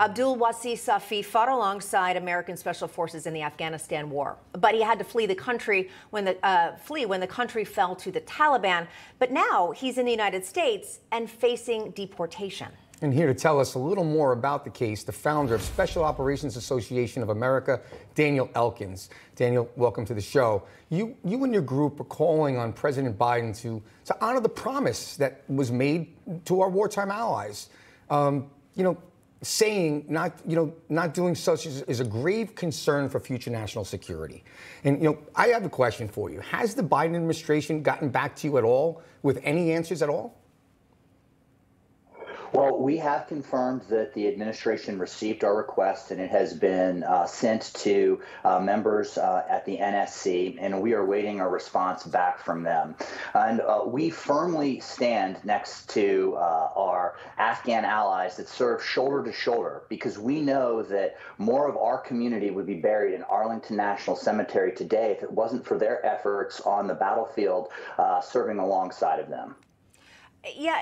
Abdul Wasi Safi fought alongside American special forces in the Afghanistan war, but he had to flee the country when the country fell to the Taliban. But now he's in the United States and facing deportation. And here to tell us a little more about the case, the founder of Special Operations Association of America, Daniel Elkins. Daniel, welcome to the show. You and your group are calling on President Biden to honor the promise that was made to our wartime allies. Saying not doing such is a grave concern for future national security. And I have a question for you. Has the Biden administration gotten back to you at all with any answers at all? Well, we have confirmed that the administration received our request, and it has been sent to members at the NSC, and we are awaiting a response back from them. And we firmly stand next to our Afghan allies that serve shoulder to shoulder, because we know that more of our community would be buried in Arlington National Cemetery today if it wasn't for their efforts on the battlefield serving alongside of them. Yeah,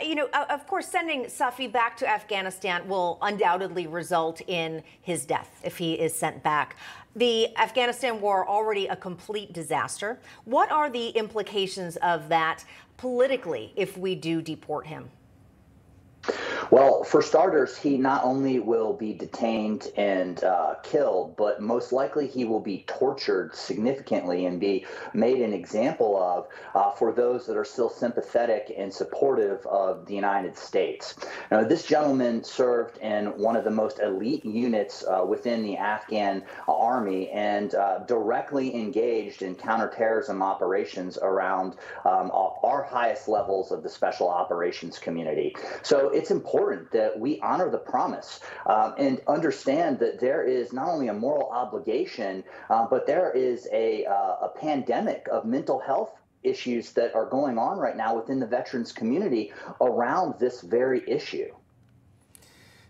of course, sending Safi back to Afghanistan will undoubtedly result in his death if he is sent back. The Afghanistan war already a complete disaster. What are the implications of that politically if we do deport him? Well, for starters, he not only will be detained and killed, but most likely he will be tortured significantly and be made an example of for those that are still sympathetic and supportive of the United States. Now, this gentleman served in one of the most elite units within the Afghan army and directly engaged in counterterrorism operations around our highest levels of the special operations community. So it's important that we honor the promise and understand that there is not only a moral obligation, but there is a pandemic of mental health issues that are going on right now within the veterans community around this very issue.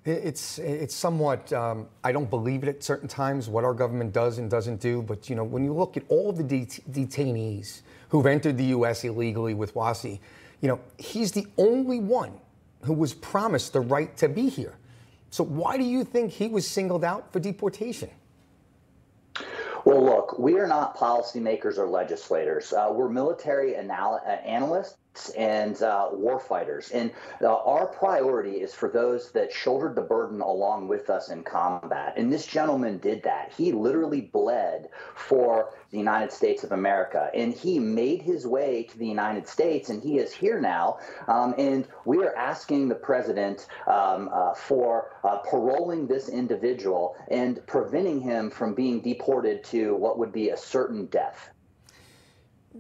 It's somewhat, I don't believe it at certain times, what our government does and doesn't do. But, when you look at all the detainees who've entered the U.S. illegally with Wasi, he's the only one who was promised the right to be here. So why do you think he was singled out for deportation? Well, look, we are not policymakers or legislators. We're military analysts and warfighters. And our priority is for those that shouldered the burden along with us in combat. And this gentleman did that. He literally bled for the United States of America. And he made his way to the United States, and he is here now. And we are asking the president for paroling this individual and preventing him from being deported to what would be a certain death.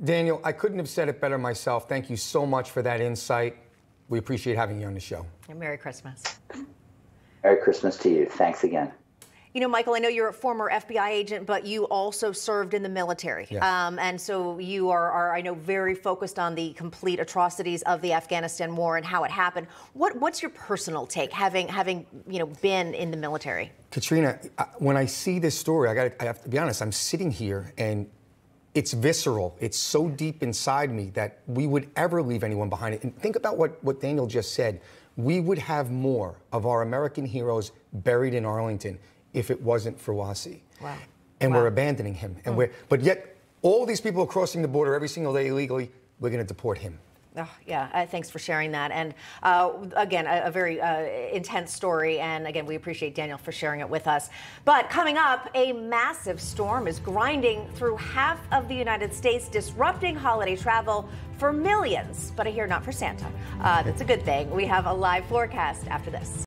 Daniel, I couldn't have said it better myself. Thank you so much for that insight. We appreciate having you on the show. And Merry Christmas. Merry Christmas to you. Thanks again. Michael, I know you're a former FBI agent, but you also served in the military. Yes. And so you are, I know, very focused on the complete atrocities of the Afghanistan war and how it happened. What's your personal take, having been in the military? Katrina, when I see this story, I have to be honest, I'm sitting here and it's visceral. It's so deep inside me that we would ever leave anyone behind it. And think about what Daniel just said. We would have more of our American heroes buried in Arlington if it wasn't for Wasi. Wow. And we're abandoning him. And but yet all these people are crossing the border every single day illegally. We're going to deport him. Oh, yeah, thanks for sharing that. And again, a very intense story. And again, we appreciate Daniel for sharing it with us. But coming up, a massive storm is grinding through half of the United States, disrupting holiday travel for millions. But I hear not for Santa. That's a good thing. We have a live forecast after this.